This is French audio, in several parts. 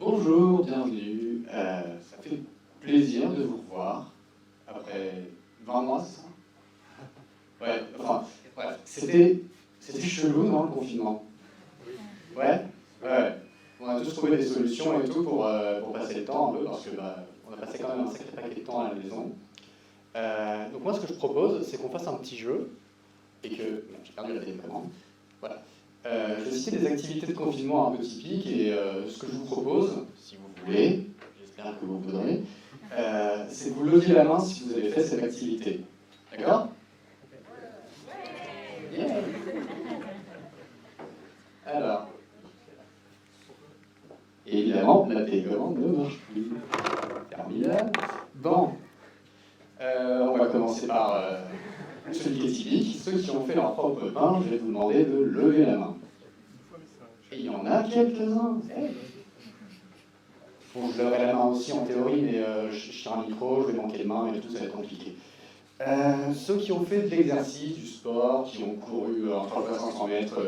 Bonjour, bienvenue. Ça fait plaisir de vous revoir après 20 mois, c'est ça? Ouais, enfin, bref, c'était chelou, non, le confinement? Ouais? Ouais. On a tous trouvé des solutions et tout pour passer le temps un peu, parce que on a passé quand même un sacré paquet de temps à la maison. Donc moi, ce que je propose, c'est qu'on fasse un petit jeu, et que... Bon, j'ai perdu la télécommande. Voilà. Je vais citer des activités de confinement un peu typiques, et ce que je vous propose, si vous voulez, j'espère que vous voudrez, c'est que vous leviez la main si vous avez fait cette activité. D'accord? Yeah. Alors, et évidemment, la télécommande ne marche plus. Formidable. Bon, on va commencer par celui qui est typique. Ceux qui ont fait leur propre pain, je vais vous demander de lever la main. Et il y en a quelques-uns. Bon, je leverai la main aussi en théorie, mais je tiens un micro, je vais manquer de main et tout, ça va être compliqué. Ceux qui ont fait de l'exercice, du sport, qui ont couru entre 500 mètres,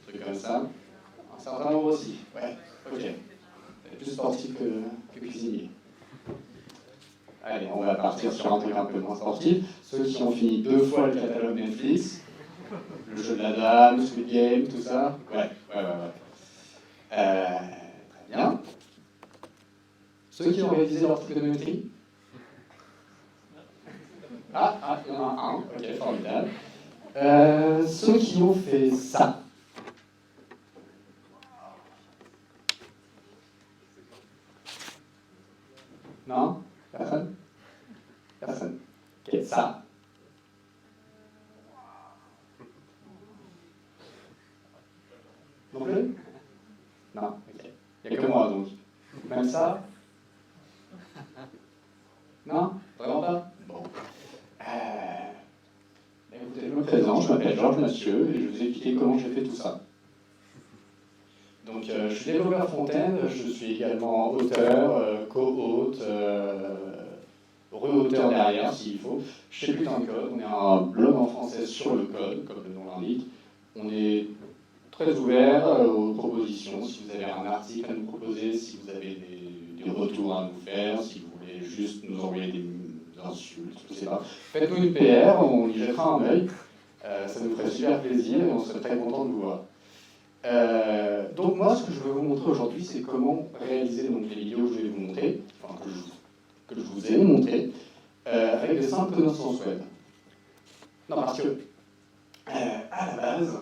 trucs comme ça, un certain nombre aussi. Ouais, ok. C'est plus sportif que cuisinier. Allez, on va partir sur un truc un peu moins sportif. Ceux qui ont fini 2 fois le catalogue Netflix, le jeu de la dame, Squid Game, tout ça. Ouais. Très bien. Ceux qui ont réalisé leur trigonométrie. Il y en a un, ok, formidable. Ceux qui ont fait ça. Non? Personne? Personne. Ok, ça. Non plus? Non, ok. Il n'y a que moi donc. Même ça? Non? Vraiment pas? Bon. Écoutez, je me présente, je m'appelle Georges Mathieu et je vais vous expliquer comment j'ai fait tout ça. Donc, je suis développeur front-end, je suis également auteur, co-hôte, re-auteur derrière s'il faut. Chez Putain de Code, on est un blog en français sur le code, comme le nom l'indique. On est très ouvert aux propositions. Si vous avez un article à nous proposer, si vous avez des retours à nous faire, si vous voulez juste nous envoyer des insultes, je sais pas. Faites-nous une PR, on y jettera un œil. Ça nous ferait super plaisir et on serait très content de vous voir. Donc moi, ce que je vais vous montrer aujourd'hui, c'est comment réaliser donc, les vidéos que je vais vous montrer, enfin que je vous ai montré, avec des simples connaissances web. Non, parce que, à la base,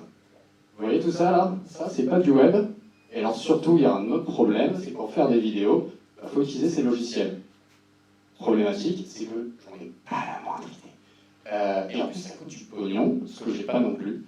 vous voyez tout ça là? Ça, c'est pas du web. Et alors surtout, il y a un autre problème, c'est que pour faire des vidéos, il faut utiliser ces logiciels. Problématique, c'est que j'en ai pas la moindre idée. Et en plus, ça coûte du pognon, ce que j'ai pas non plus.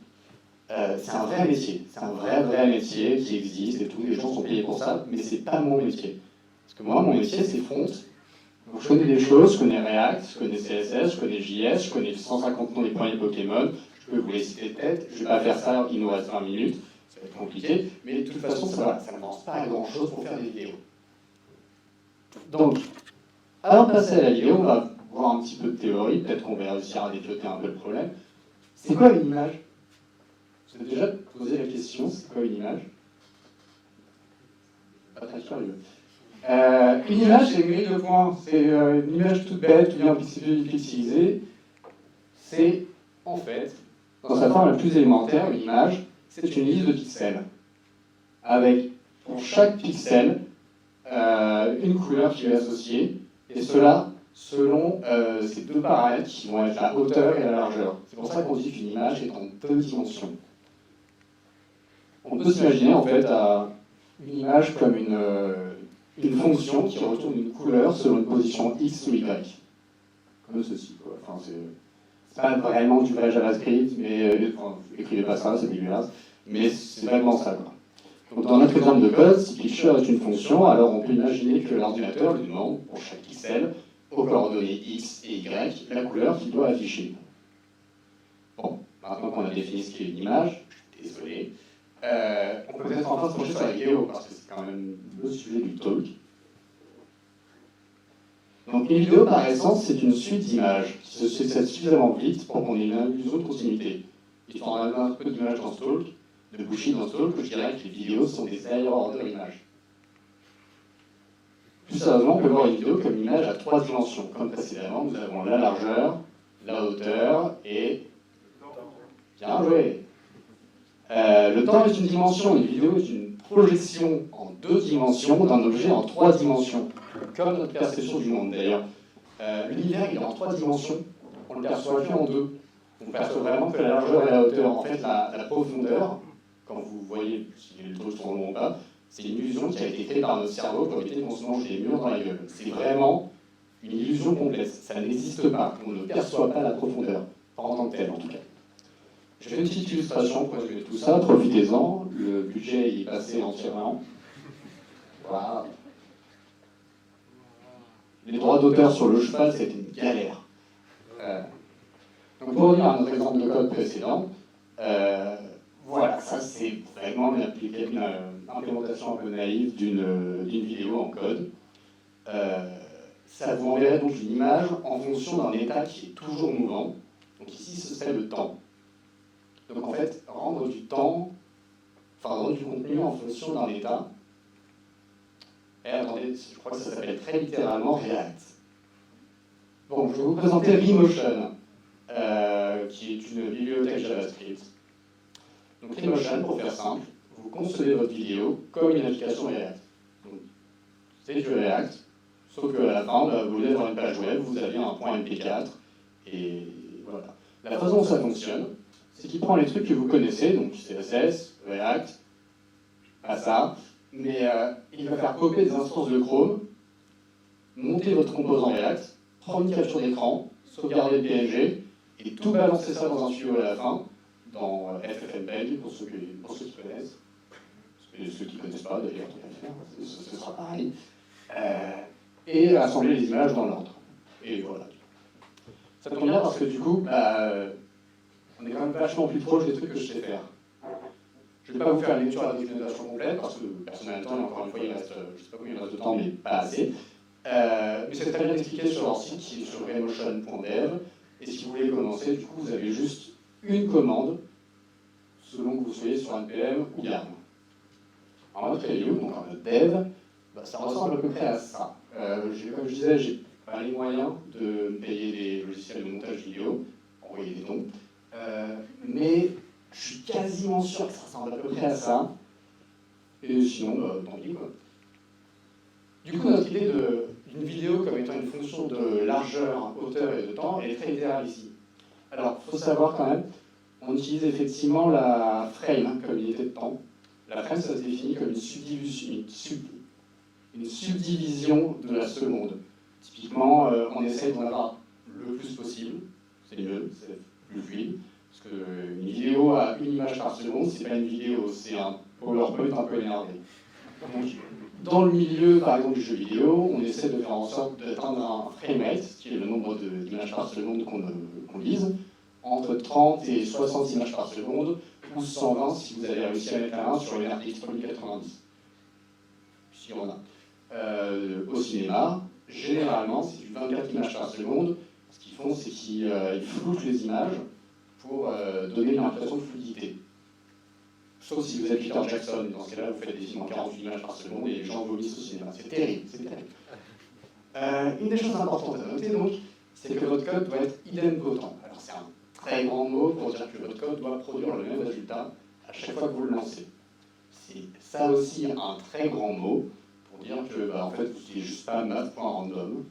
C'est un vrai métier, c'est un vrai métier qui existe et tout, les gens sont payés pour ça, mais c'est pas mon métier. Parce que moi, mon métier, c'est front. Donc, je connais des choses, je connais React, je connais CSS, je connais JS, je connais 150 noms des premiers Pokémon, je peux vous les citer de tête, je vais pas faire ça, il nous reste 20 minutes, ça va être compliqué, mais de toute façon, ça n'avance pas à grand chose pour faire des vidéos. Donc, avant de passer à la vidéo, on va voir un petit peu de théorie, peut-être qu'on va réussir à développer un peu le problème. C'est quoi une image? Vous avez déjà posé la question, c'est quoi une image? Pas très curieux. Une image, c'est une grille de points. C'est une image toute bête, bien pixelisée. C'est, en fait, dans sa forme la plus élémentaire, une image, c'est une liste de pixels. Avec, pour chaque pixel, une couleur qui est associée, et cela selon ces deux paramètres qui vont être la hauteur et la largeur. C'est pour ça qu'on dit qu'une image est en 2 dimensions. On peut s'imaginer en fait à une image comme une fonction qui retourne une couleur selon une position X ou Y. Comme ceci, quoi. Enfin, c'est pas vraiment du vrai JavaScript, mais écrivez pas ça, c'est dégueulasse. Mais c'est vaguement ça, quoi. Donc dans notre exemple de code, si picture est une fonction, alors on peut imaginer que l'ordinateur lui demande, pour chaque pixel, aux coordonnées X et Y, la couleur qu'il doit afficher. Bon, maintenant qu'on a défini ce qu'est une image, désolé, on peut peut-être enfin se pencher sur la vidéo, parce que c'est quand même le sujet du talk. Donc une vidéo, par essence, c'est une suite d'images qui se succèdent suffisamment vite pour qu'on ait une illusion de continuité. Histoire d'avoir un peu d'images dans ce talk, de bullshit dans ce talk, je dirais que les vidéos sont des aéroports d'images. Plus sérieusement, on peut voir une vidéo comme une image à 3 dimensions. Comme précédemment, nous avons la largeur, la hauteur et... Bien joué. Le temps est une dimension, une vidéo est une projection en 2 dimensions d'un objet en 3 dimensions. Comme notre perception du monde d'ailleurs. L'univers il est en 3 dimensions, on le perçoit qu'en 2. On perçoit vraiment que la largeur et la hauteur. En fait, la profondeur, quand vous voyez si les trucs sont longs ou pas, c'est une illusion qui a été créée par notre cerveau pour éviter qu'on se mange des murs dans la gueule. C'est vraiment une illusion complète. Ça n'existe pas. On ne perçoit pas la profondeur, pas en tant que telle en tout cas. Je fais une petite illustration pour résumer tout ça. Profitez-en. Le budget il est passé entièrement. Voilà. Les droits d'auteur sur le cheval, c'était une galère. Donc pour revenir à notre exemple de code précédent, voilà, ça c'est vraiment une implémentation un peu naïve d'une vidéo en code. Ça vous enverrait donc une image en fonction d'un état qui est toujours mouvant. Donc ici, ce serait le temps. Donc en fait, rendre du contenu en fonction d'un état. Et attendez, je crois que ça s'appelle très littéralement React. Bon, je vais vous présenter Remotion, qui est une bibliothèque JavaScript. Donc Remotion, pour faire simple, vous concevez votre vidéo comme une application React. C'est du React, sauf qu'à la fin, au lieu d'avoir une page web, vous avez un point MP4, et voilà. La façon dont ça fonctionne, c'est qu'il prend les trucs que vous connaissez, donc CSS, React, pas ça, mais il va faire copier des instances de Chrome, monter votre composant React, prendre une capture d'écran, sauvegarder le PNG, et tout balancer ça dans un tuyau à la fin, dans FFmpeg, pour ceux qui connaissent. Et ceux qui ne connaissent pas d'ailleurs, ce sera pareil. Et assembler les images dans l'ordre. Et voilà. Ça tombe bien parce que du coup, on est quand même vachement plus proche des trucs que je sais faire. Je ne vais pas vous faire une lecture à la documentation complète parce que personne n'a le temps, et encore une fois, il reste, je ne sais pas combien il reste de temps, mais pas assez. Mais c'est très bien expliqué sur leur site qui est sur remotion.dev. Et si vous voulez commencer, du coup, vous avez juste une commande selon que vous soyez sur NPM ou YARN. En mode review, donc en mode dev, ça ressemble à peu près à ça. Comme je disais, j'ai pas les moyens de me payer des logiciels de montage vidéo, envoyer des dons, mais je suis quasiment sûr que ça ressemble à peu près à ça. Et sinon, tant pis quoi. Du coup, notre idée d'une vidéo comme étant une fonction de largeur, hauteur et de temps, elle est très littérale ici. Alors, il faut savoir quand même, on utilise effectivement la frame comme unité de temps. La frame, ça se définit comme une subdivision de la seconde. Typiquement, on essaie d'en avoir le plus possible, c'est mieux, c'est plus fluide, parce qu'une vidéo à une image par seconde, c'est pas une vidéo, c'est un PowerPoint un peu énervé. Donc, dans le milieu, par exemple, du jeu vidéo, on essaie de faire en sorte d'atteindre un framerate, qui est le nombre d'images par seconde qu'on lise, entre 30 et 60 images par seconde, ou 120 si vous avez réussi à mettre la main sur une RTX 3090. Si on a. Au cinéma, généralement, c'est du 24 images par seconde. Ce qu'ils font, c'est qu'ils floutent les images pour donner une impression de fluidité. Sauf si vous êtes Peter Jackson, dans ce cas-là, vous faites des films en 48 images par seconde et les gens vomissent au cinéma. C'est terrible, c'est terrible. Une des choses importantes à noter, donc, c'est que votre code doit être idempotent. Alors, c'est un très grand mot pour dire que votre code doit produire le même résultat à chaque fois que vous le lancez. C'est ça aussi un très grand mot pour dire que, en fait, vous n'utilisez juste pas math.random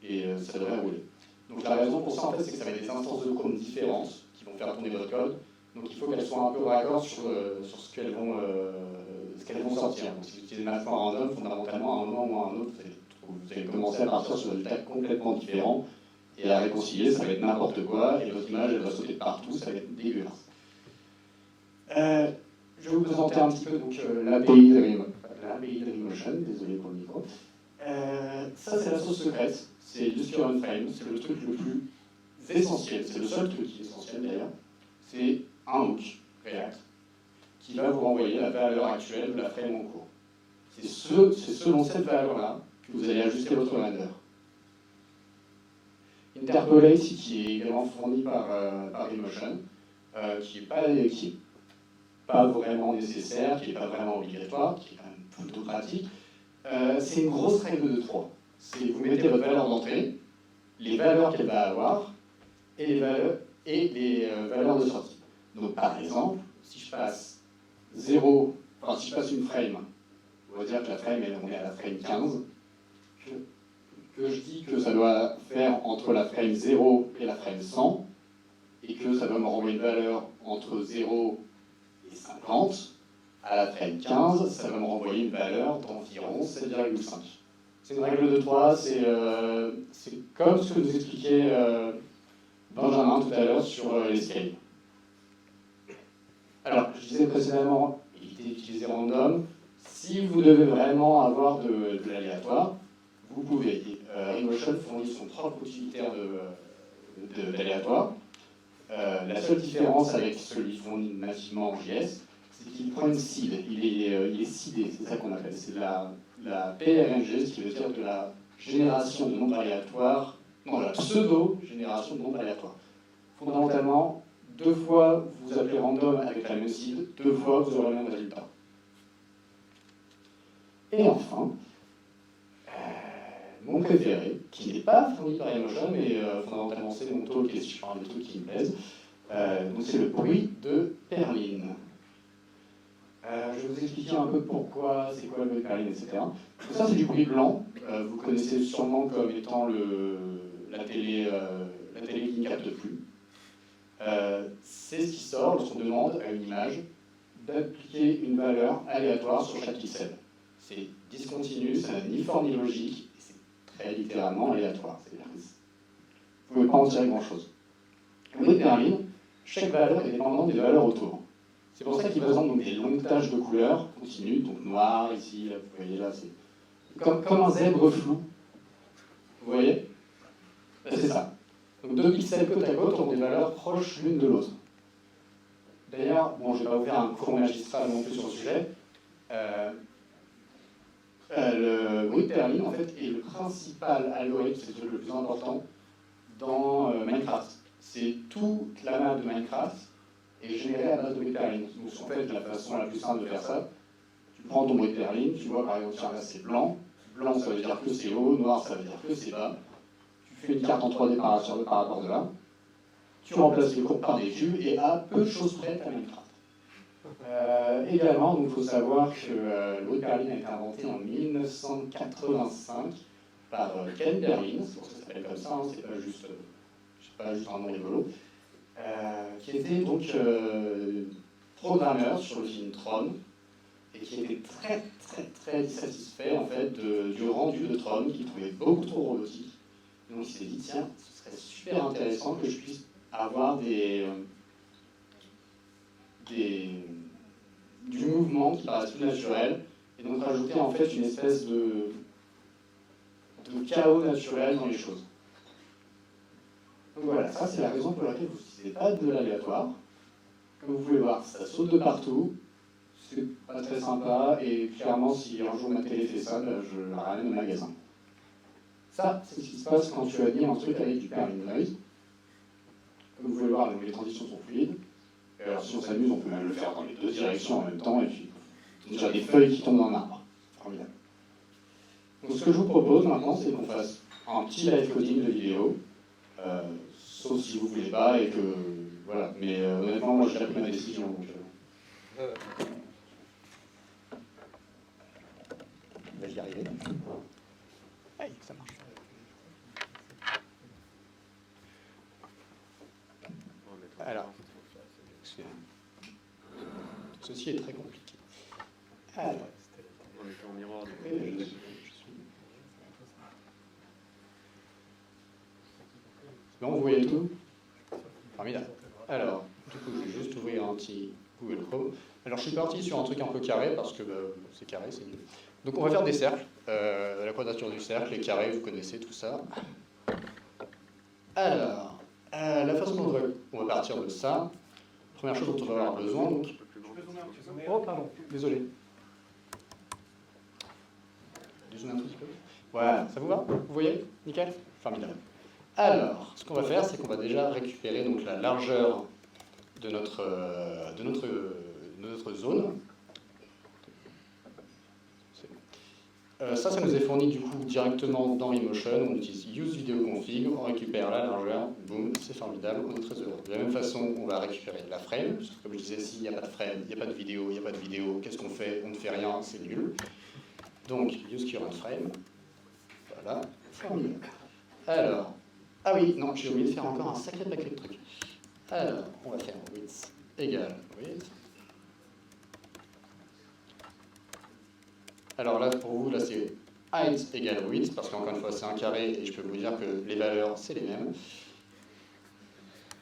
et ça devrait rouler. Donc, la raison pour ça, en fait, c'est que ça va être des instances de Chrome différentes qui vont faire tourner votre code. Donc il faut qu'elles soient un peu raccord sur ce qu'elles vont sortir. Donc si vous utilisez math.random, fondamentalement, à un moment ou à un autre, vous allez commencer à partir sur des résultats complètement différents, et à réconcilier, ça va être n'importe quoi, et votre image, elle va sauter de partout, ça va être dégueulasse. Je vais vous présenter un petit peu l'API de Remotion, désolé pour le micro. Ça, c'est la sauce secrète, c'est Use Your Own Frame, c'est le truc le plus essentiel, c'est le seul truc qui est essentiel d'ailleurs. C'est un hook React qui va vous renvoyer la valeur actuelle de la frame en cours. C'est selon cette valeur-là que vous allez ajuster votre render. Interpolate, qui est également fourni par Remotion, qui n'est pas vraiment nécessaire, qui n'est pas vraiment obligatoire, qui est quand même plutôt pratique. C'est une grosse règle de 3. Vous mettez votre valeur d'entrée, les valeurs qu'elle va avoir, et les valeurs de sortie. Donc par exemple, si je passe 0, enfin si je passe une frame, on va dire que la frame, on est à la frame 15, que je dis que ça doit faire entre la frame 0 et la frame 100, et que ça doit me renvoyer une valeur entre 0 et 50, à la frame 15, ça va me renvoyer une valeur d'environ 7,5. C'est une règle de 3, c'est comme ce que nous expliquait Benjamin tout à l'heure sur les scales. Alors, je disais précédemment, évitez d'utiliser random. Si vous devez vraiment avoir de l'aléatoire, vous pouvez. Inmotion fournit son propre utilitaire d'aléatoire. La seule différence avec celui fourni nativement en JS, c'est qu'il prend une seed. Il est seedé, c'est ça qu'on appelle. C'est la PRNG, ce qui veut dire de la génération de nombres aléatoires, non, la pseudo-génération de nombres aléatoires. Fondamentalement, 2 fois vous appelez random avec la même seed, 2 fois vous aurez le même résultat. Et enfin, mon préféré, qui n'est pas fourni par Emotion, mais fondamentalement c'est mon talk et si je parle des trucs qui me plaisent, donc c'est le bruit de Perlin. Je vais vous expliquer un peu pourquoi, c'est quoi le bruit de Perlin, etc. Donc ça c'est du bruit blanc, vous connaissez sûrement comme étant la télé qui ne capte plus. C'est ce qui sort lorsqu'on demande à une image d'appliquer une valeur aléatoire sur chaque pixel. C'est discontinu, ça n'a ni forme ni logique, et c'est très littéralement aléatoire. C'est-à-dire que vous ne pouvez pas en tirer grand-chose. Le bruit de Perlin, chaque valeur est dépendante des valeurs autour. C'est pour ça qu'il présente donc des longues taches de couleurs continues, donc noir ici, là, vous voyez là, c'est comme un zèbre flou. Vous voyez? C'est ça. Donc 2 pixels côte à côte ont des valeurs proches l'une de l'autre. D'ailleurs, bon, je ne vais pas vous faire un cours magistral non plus sur le sujet. Le bruit de Perlin, en fait, est le principal algorithme, c'est le plus important, dans Minecraft. C'est toute la map de Minecraft est générée à base de bruit de Perlin. Donc, en fait, la façon la plus simple de faire ça, tu prends ton bruit de Perlin, tu vois, par exemple, tiens, là, c'est blanc. Blanc, ça veut dire que c'est haut, noir, ça veut dire que c'est bas. Tu fais une carte en 3D par rapport de là. Tu remplaces les courbes par des cubes et à peu de choses près, tu as Minecraft. Également, il faut savoir que le bruit de Perlin a été inventé en 1985 par Ken Perlin, c'est pour ça que ça s'appelle comme ça, hein, c'est pas juste un nom rigolo, qui était donc programmeur sur le film Tron et qui était très très très dissatisfait en fait du rendu de Tron, qu'il trouvait beaucoup trop robotique. Donc il s'est dit tiens, ce serait super intéressant que je puisse avoir du mouvement qui paraisse plus naturel, et donc rajouter en fait une espèce de chaos naturel dans les choses. Donc voilà, ça c'est la raison pour laquelle vous n'utilisez pas de l'aléatoire. Comme vous pouvez voir, ça saute de partout, c'est pas très sympa, et clairement si un jour ma télé fait ça, je la ramène au magasin. Ça, c'est ce qui se passe quand tu alignes un truc avec du Perlin noise. Comme vous pouvez le voir, les transitions sont fluides. Alors si on s'amuse, on peut même le faire dans les 2 directions en même temps, et puis déjà des feuilles qui tombent dans l'arbre. Formidable. Donc ce que je vous propose maintenant, c'est qu'on fasse un petit live coding de vidéo, sauf si vous ne voulez pas, et que voilà. Mais honnêtement, moi j'ai déjà pris ma décision. Donc, on va y arriver. Hey, ça marche. Alors. Ceci est très compliqué. Alors, on était en miroir. C'est bon, vous voyez tout? Formidable. Alors, du coup, je vais juste ouvrir un petit Google Chrome. Alors, je suis parti sur un truc un peu carré, parce que c'est carré, c'est mieux. Donc, on va faire des cercles. La quadrature du cercle, les carrés, vous connaissez tout ça. Alors, la façon dont on va partir de ça, première chose dont on va avoir besoin, donc... Oh, pardon, désolé. Dézoomer un tout petit peu. Voilà, ça vous va? Vous voyez? Nickel? Formidable. Alors, ce qu'on va faire, c'est qu'on va déjà récupérer donc, la largeur de notre zone. Ça nous est fourni du coup directement dans eMotion. On utilise Use Video Config, on récupère la largeur, boum, c'est formidable, on est très heureux. De la même façon, on va récupérer la frame, parce que comme je disais, s'il n'y a pas de frame, il n'y a pas de vidéo, il n'y a pas de vidéo, qu'est-ce qu'on fait? On ne fait rien, c'est nul. Donc, Use Current Frame, voilà, formidable. Alors, ah oui, non, j'ai oublié de faire encore un sacré paquet de trucs. Alors, on va faire width égale width. Alors là, pour vous, là c'est height égale width, parce qu'encore une fois, c'est un carré, et je peux vous dire que les valeurs, c'est les mêmes.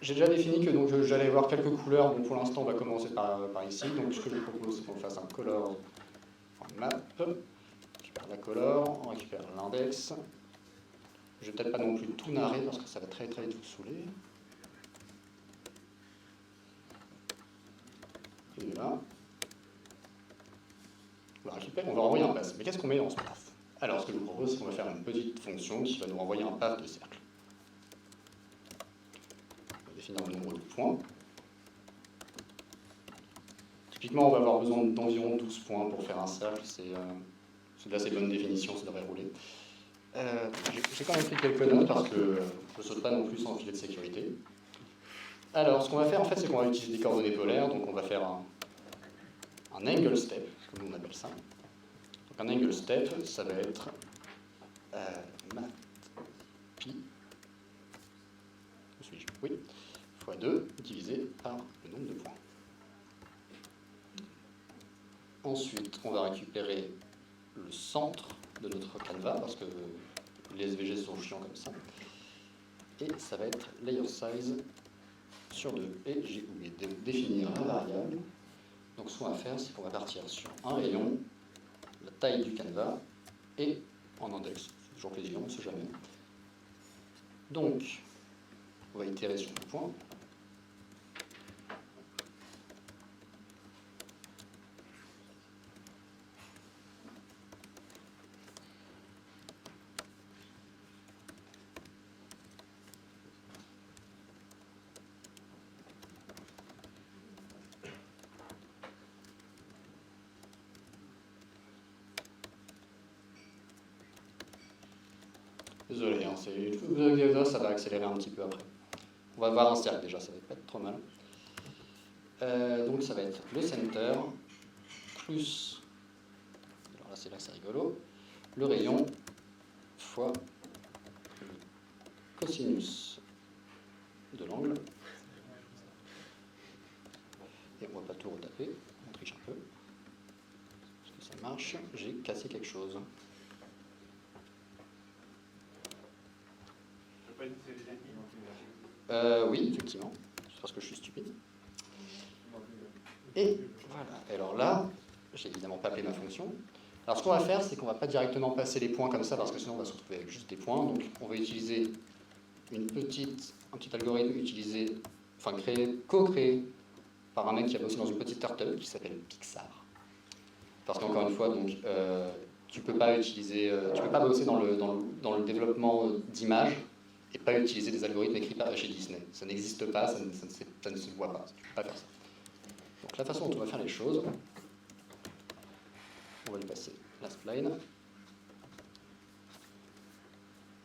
J'ai déjà défini que j'allais avoir quelques couleurs. Bon, pour l'instant, on va commencer par ici. Donc, ce que je vous propose, c'est qu'on fasse un color en map. On récupère la color, on récupère l'index. Je vais peut-être pas non plus tout narrer, parce que ça va très très vite vous saouler. Et là. On va renvoyer un path. Mais qu'est-ce qu'on met dans ce path? Alors, ce que je vous propose, c'est qu'on va faire une petite fonction qui va nous renvoyer un path de cercle. On va définir le nombre de points. Typiquement, on va avoir besoin d'environ 12 points pour faire un cercle. C'est d'assez bonne définition, ça devrait rouler. J'ai quand même pris quelques notes parce que je ne saute pas non plus sans filet de sécurité. Alors, ce qu'on va faire, en fait, c'est qu'on va utiliser des coordonnées polaires. Donc, on va faire un angle step, comme on appelle ça. Donc un angle step, ça va être mat pi, oui, fois 2 divisé par le nombre de points. Ensuite, on va récupérer le centre de notre canevas, parce que les SVG sont chiants comme ça. Et ça va être layer size sur 2. Et j'ai oublié de définir la variable. Donc ce qu'on va faire, c'est qu'on va partir sur un rayon, la taille du canevas, et en index. C'est toujours plaisir, on ne sait jamais. Donc, on va itérer sur le point. Désolé, hein, ça va accélérer un petit peu après. On va voir un cercle déjà, ça va pas être trop mal. Donc ça va être le center plus, alors là c'est rigolo, le rayon fois le cosinus de l'angle. Et on va pas tout retaper, on triche un peu. Est-ce que ça marche? J'ai cassé quelque chose. Oui, effectivement, c'est parce que je suis stupide. Et voilà, et alors là, j'ai évidemment pas appelé ma fonction. Alors ce qu'on va faire, c'est qu'on va pas directement passer les points comme ça, parce que sinon on va se retrouver avec juste des points. Donc on va utiliser un petit algorithme co-créé par un mec qui a bossé dans une petite startup qui s'appelle Pixar. Parce qu'encore une fois, donc, tu peux pas bosser dans le développement d'images et pas utiliser des algorithmes écrits par chez Disney. Ça n'existe pas, ça ne se voit pas. Tu peux pas faire ça. Donc la façon dont on va faire les choses, on va lui passer la spline.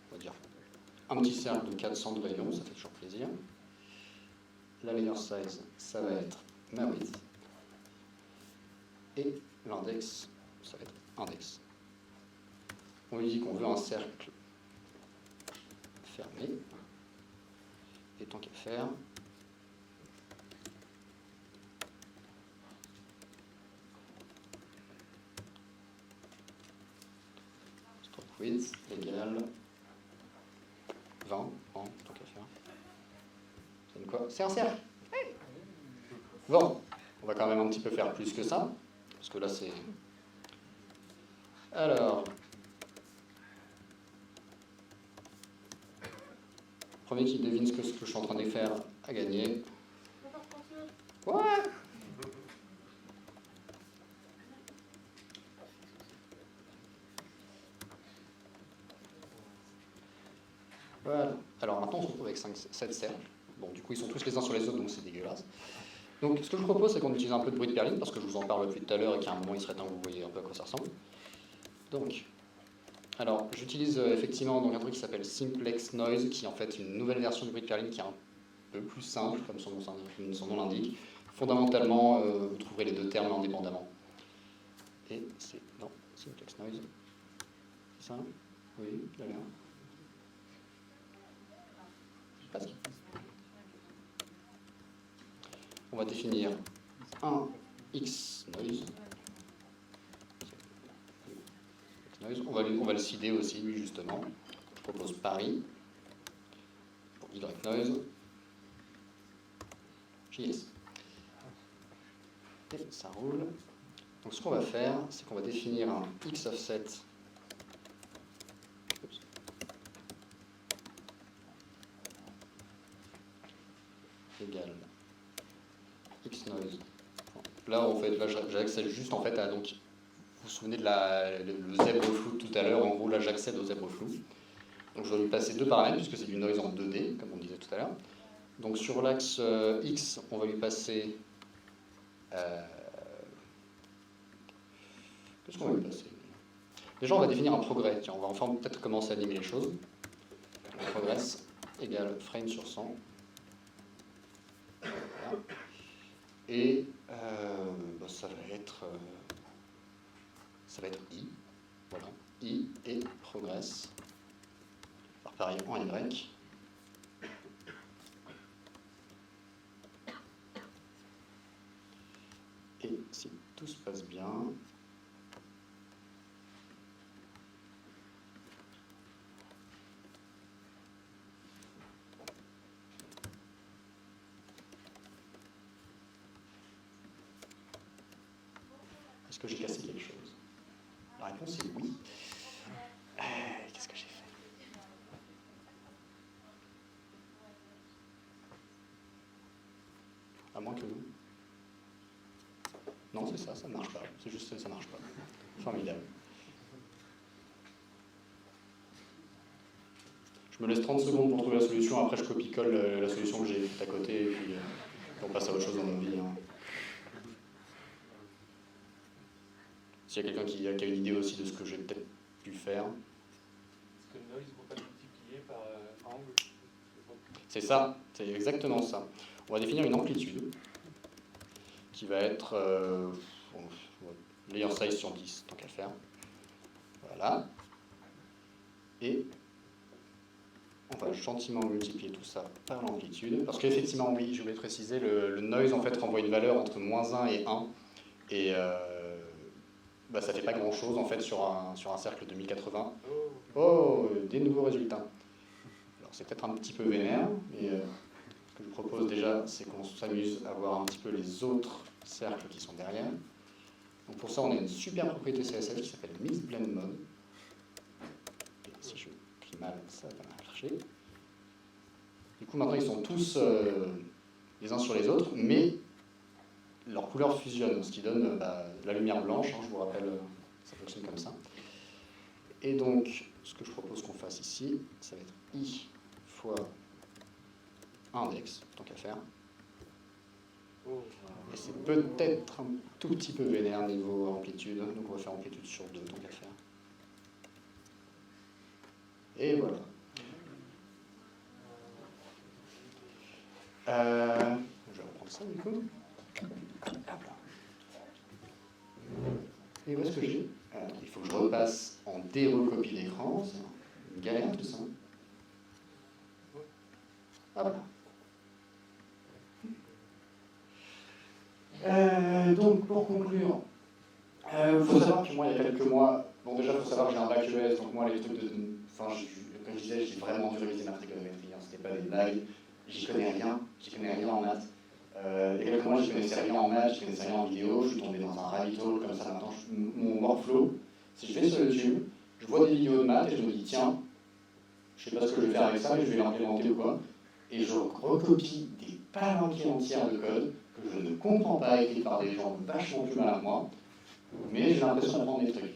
On va dire un petit cercle de 400 de rayons, ça fait toujours plaisir. La layer size, ça va être ma width. Et l'index, ça va être index. On lui dit qu'on veut un cercle fermé. Et tant qu'à faire, stroke width égale 20, tant qu'à faire. Ça donne quoi? C'est un cercle. Bon, on va quand même un petit peu faire plus que ça, parce que là c'est... Alors... Premier qui devine ce que je suis en train de faire a gagné. Ouais. Voilà. Alors maintenant on se retrouve avec 7 cercles. Bon, du coup ils sont tous les uns sur les autres, donc c'est dégueulasse. Donc ce que je vous propose, c'est qu'on utilise un peu de bruit de perline, parce que je vous en parle depuis tout à l'heure et qu'à un moment il serait temps que vous voyez un peu à quoi ça ressemble. Donc, Alors, j'utilise effectivement donc, un truc qui s'appelle Simplex Noise, qui est en fait une nouvelle version du bruit de Perlin qui est un peu plus simple, comme son nom l'indique. Fondamentalement, vous trouverez les deux termes indépendamment. Et c'est... Non, Simplex Noise. C'est ça? Oui, là. Presque. On va définir un X noise. On va le seeder aussi, lui, justement. Je propose Paris pour Y noise. JS. Et ça roule. Donc ce qu'on va faire, c'est qu'on va définir un X offset. Égal X noise. Là, en fait, là, j'accède juste en fait à donc. Vous vous souvenez de le zèbre flou tout à l'heure, en gros là j'accède au zèbre flou. Donc je vais lui passer deux paramètres puisque c'est du noise en 2D, comme on disait tout à l'heure. Donc sur l'axe X, on va lui passer... Qu'est-ce qu'on va lui passer? Déjà on va définir un progrès, tiens, on va enfin peut-être commencer à animer les choses. Progress égale frame sur 100. Voilà. Et bah, ça va être I, voilà, I et progress, alors pareil en Y. Et si tout se passe bien, est-ce que j'ai cassé quelque chose? La réponse est oui. Qu'est-ce que j'ai fait? À moins que... Non, c'est ça, ça ne marche pas. C'est juste que ça ne marche pas. Formidable. Je me laisse 30 secondes pour trouver la solution. Après, je copie-colle la solution que j'ai faite à côté. Et puis, on passe à autre chose dans nos vies. Hein. S'il y a quelqu'un qui a une idée aussi de ce que j'ai peut-être pu faire. Est-ce que le noise ne faut pas multiplier par angle? C'est ça, c'est exactement ça. On va définir une amplitude qui va être layer size sur 10, tant qu'à faire. Voilà. Et on va gentiment multiplier tout ça par l'amplitude. Parce qu'effectivement, oui, je voulais préciser, le noise en fait renvoie une valeur entre -1 et 1. Et bah, ça fait pas grand chose en fait sur un cercle de 1080. Oh, des nouveaux résultats. Alors c'est peut-être un petit peu vénère, mais ce que je propose déjà, c'est qu'on s'amuse à voir un petit peu les autres cercles qui sont derrière. Donc pour ça, on a une super propriété CSS qui s'appelle Mix Blend Mode. Et si je crie mal, ça va pas marcher. Du coup, maintenant, ils sont tous les uns sur les autres, mais leurs couleurs fusionnent, ce qui donne la lumière blanche. Hein, je vous rappelle, ça fonctionne comme ça. Et donc, ce que je propose qu'on fasse ici, ça va être I fois index, tant qu'à faire. Et c'est peut-être un tout petit peu vénère niveau amplitude, donc on va faire amplitude sur 2, tant qu'à faire. Et voilà. Je vais reprendre ça du coup. Hop là. Et où est-ce que j'ai? Il faut que je repasse en dérecopie d'écran, c'est une galère tout ça. Hop là. Donc pour conclure, il faut savoir que moi il y a quelques mois, bon déjà il faut savoir que j'ai un bac ES, donc moi les trucs de... Enfin, comme je disais, j'ai vraiment dû réviser ma trigonométrie, hein, c'était pas des blagues, j'y connais rien en maths. Il y a quelques mois je connaissais rien en maths, je connaissais rien en vidéo, je suis tombé dans un rabbit hole comme ça maintenant. Mon workflow, c'est je vais sur YouTube, je vois des vidéos de maths et je me dis tiens, je sais pas ce que je vais faire avec ça, mais je vais l'implémenter ou quoi. Et je recopie des palanquées entières de code que je ne comprends pas, écrits par des gens vachement plus malins que moi, mais j'ai l'impression d'apprendre des trucs.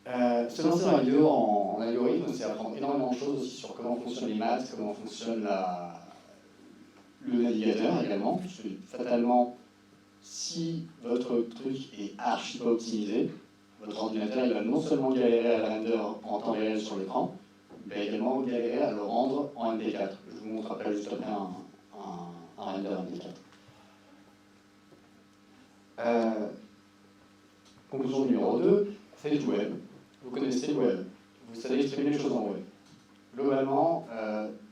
Se lancer dans la vidéo en algorithme, c'est apprendre énormément de choses aussi sur comment fonctionnent les maths, comment fonctionne le navigateur également, puisque fatalement, si votre truc est archi pas optimisé, votre ordinateur il va non seulement galérer à le render en temps réel sur l'écran, il va également galérer à le rendre en MP4. Je vous montre après juste après un render MP4. Conclusion numéro 2, c'est du web. Vous connaissez le web. Vous savez exprimer les choses en web. Globalement,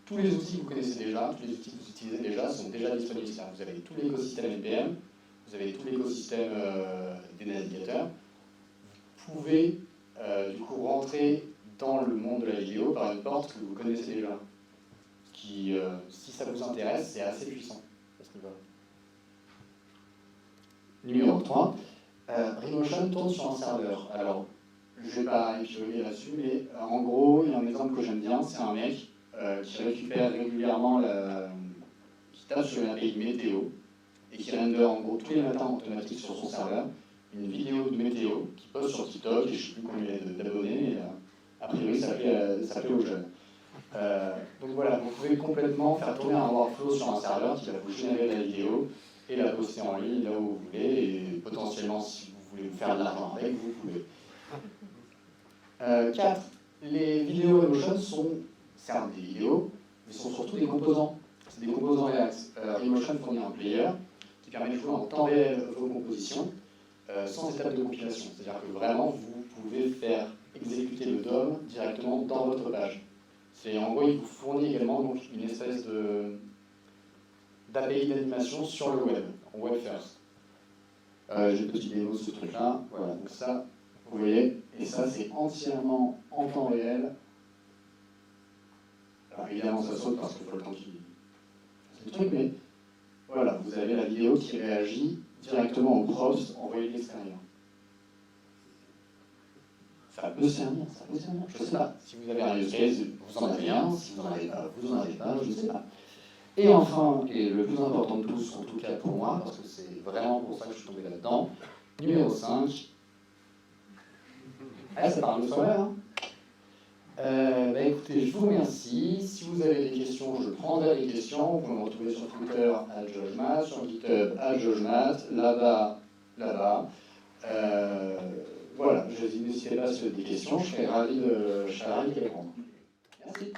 tous les outils que vous connaissez déjà, tous les outils que vous utilisez déjà sont déjà disponibles. Vous avez tout l'écosystème NPM, vous avez tout l'écosystème des navigateurs. Vous pouvez du coup rentrer dans le monde de la vidéo par une porte que vous connaissez déjà. Qui, si ça vous intéresse, c'est assez puissant à ce niveau-là. Numéro 3, Remotion tourne sur un serveur. Alors, je ne vais pas épiloguer là-dessus, mais en gros, il y a un exemple que j'aime bien, c'est un mec qui récupère régulièrement, qui tape sur une API météo, et qui render en gros tous les matins en automatique sur son serveur, une vidéo de météo, qui poste sur TikTok, et je ne sais plus combien il y a d'abonnés, mais a priori ça plaît aux jeunes. Donc voilà, vous pouvez complètement faire tourner un workflow sur un serveur qui va vous générer la vidéo, et la poster en ligne là où vous voulez, et potentiellement si vous voulez faire de l'argent avec, vous pouvez. 4. Les vidéos Emotion sont certes des vidéos, mais sont surtout des composants. C'est des composants React. Emotion fournit un player qui permet de jouer en temps réel vos compositions sans étape de compilation. C'est-à-dire que vraiment, vous pouvez faire exécuter le DOM directement dans votre page. En gros, il vous fournit également donc, une espèce d'API d'animation sur le web, en web first. J'ai une petite démo de ce truc-là. Voilà, donc ça, vous voyez, et ça, c'est entièrement en temps réel. Alors évidemment, ça saute parce qu'il faut le temps qu'il fasse le truc, mais voilà, vous avez la vidéo qui réagit directement au prompts envoyé de l'extérieur. Ça peut servir, je ne sais pas. Si vous avez un use case, vous en avez un, si vous n'en avez pas, vous n'en avez pas, je ne sais pas. Et enfin, et le plus important de tous, en tout cas pour moi, parce que c'est vraiment pour ça que je suis tombé là-dedans, numéro 5. Ah, ça parle de soi, hein. Écoutez, je vous remercie. Si vous avez des questions, je prendrai les questions. Vous me retrouvez sur Twitter @JoshMath, sur GitHub @JoshMath, là-bas. Voilà, n'hésitez pas si vous avez des questions, je serai ravi de répondre. Merci.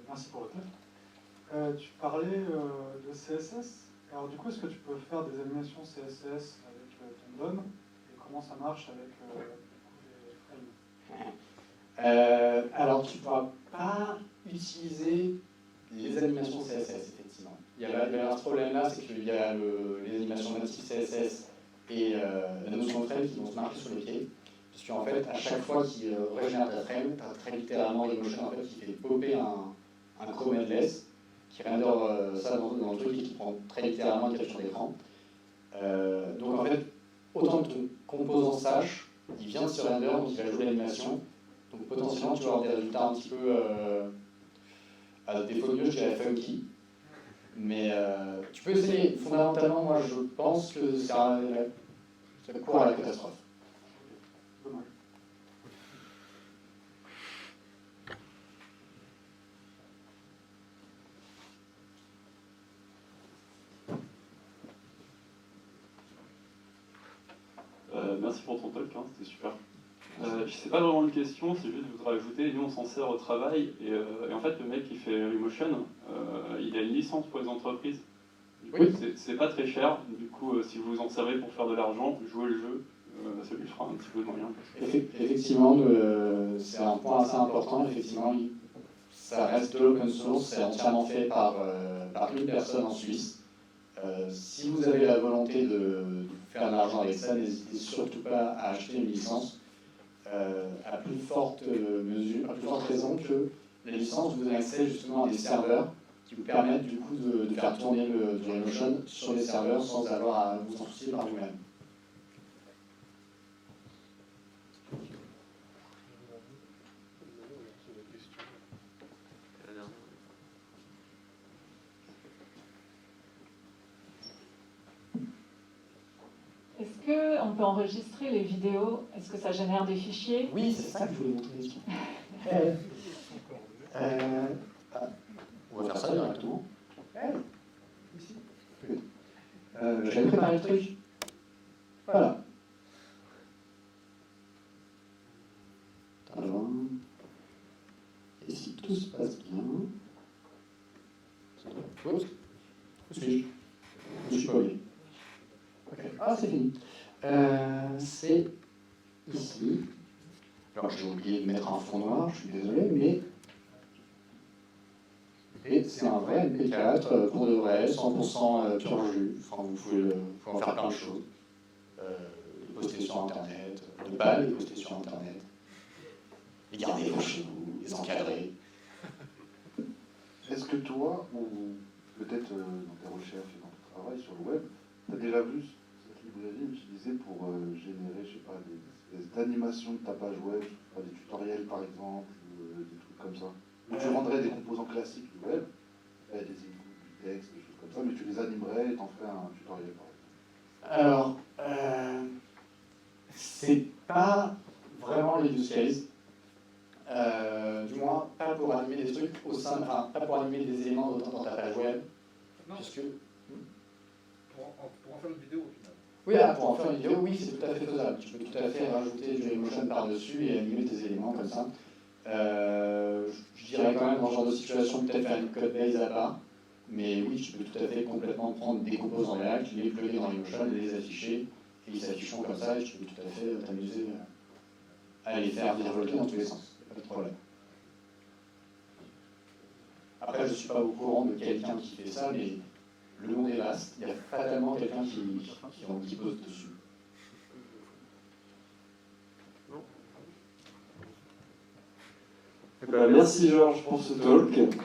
Merci pour le talk. Tu parlais de CSS. Alors du coup, est-ce que tu peux faire des animations CSS avec ton DOM? Et comment ça marche avec les frames? Alors tu ne pourras pas utiliser les animations CSS, effectivement. Il y a ce problème-là, c'est qu'il y a les animations natives CSS et la notion de frame qui vont se marquer sur les pieds. Parce qu'en fait, à chaque fois qu'il régénère ta frame, tu as très littéralement Emotion en fait, qui fait popper un Chrome headless, qui render ça dans le truc et qui prend très littéralement une capture d'écran. Donc en fait, autant que ton composant sache, il vient de ce render, donc il va jouer l'animation. Donc potentiellement, tu vas avoir des résultats un petit peu, à défaut de mieux, je dirais funky. Mais tu peux essayer. Fondamentalement, moi, je pense que ça court à la catastrophe. Dommage. Merci pour ton talk, hein, c'était super. C'est pas vraiment une question, c'est juste que je voudrais ajouter, nous on s'en sert au travail, et en fait le mec qui fait Remotion, il a une licence pour les entreprises. Du coup, Oui. c'est pas très cher, du coup si vous vous en servez pour faire de l'argent, jouez le jeu, ça lui fera un petit peu de moyen. Effectivement, c'est un point assez important. Effectivement, ça reste de l'open source, c'est entièrement fait par une personne en Suisse. Si vous avez la volonté de faire de l'argent avec ça, n'hésitez surtout pas à acheter une licence. À plus forte mesure, à plus forte raison que la licence vous donne accès justement à des serveurs qui vous permettent du coup de faire tourner du Remotion sur les serveurs sans avoir à vous en soucier par vous-même. Est-ce qu'on peut enregistrer les vidéos? Est-ce que ça génère des fichiers? Oui, c'est ça que je voulais montrer. On va faire ça directement. Ici. J'avais préparé le truc. Voilà. Alors, et si tout se passe bien... Oups. Où suis-je? Je suis pas oublié. Ok. Ah, c'est fini. C'est ici. Alors, j'ai oublié de mettre un fond noir, je suis désolé, mais... Et c'est un vrai MP4 pour de vrai, 100% pur jus. Enfin, vous pouvez en faire plein de choses. Les poster sur Internet, ne pas les poster sur Internet. Les garder pour chez vous, les encadrer. Est-ce que toi, ou peut-être dans tes recherches et dans ton travail sur le web, tu as déjà vu cette librairie utilisée pour générer, je sais pas, des espèces d'animations de ta page web, je sais pas, des tutoriels par exemple, ou des trucs comme ça, où tu rendrais des composants classiques du web, des inputs, du texte, des choses comme ça, mais tu les animerais et t'en ferais un tutoriel par exemple. Alors, c'est pas vraiment le use case. Du moins, pas pour animer des trucs au sein, enfin, pas pour animer des éléments dans ta page web. Non, Puisque... pour en faire une vidéo au final. Oui, là, pour en faire une vidéo, oui, c'est tout à fait faisable. Tu peux tout à fait rajouter du Dailymotion par-dessus et animer tes éléments comme ça. Je dirais quand même dans ce genre de situation, peut-être faire une code base à part. Mais oui, tu peux tout à fait complètement prendre des composants en React, les plugger dans Dailymotion et les afficher. Et ils s'afficheront comme ça et tu peux tout à fait t'amuser à les faire virevolter dans tous les sens. Pas de problème. Après, je ne suis pas au courant de quelqu'un qui fait ça, mais le monde est vaste. Il y a fatalement quelqu'un qui pose dessus. Merci Georges pour ce talk.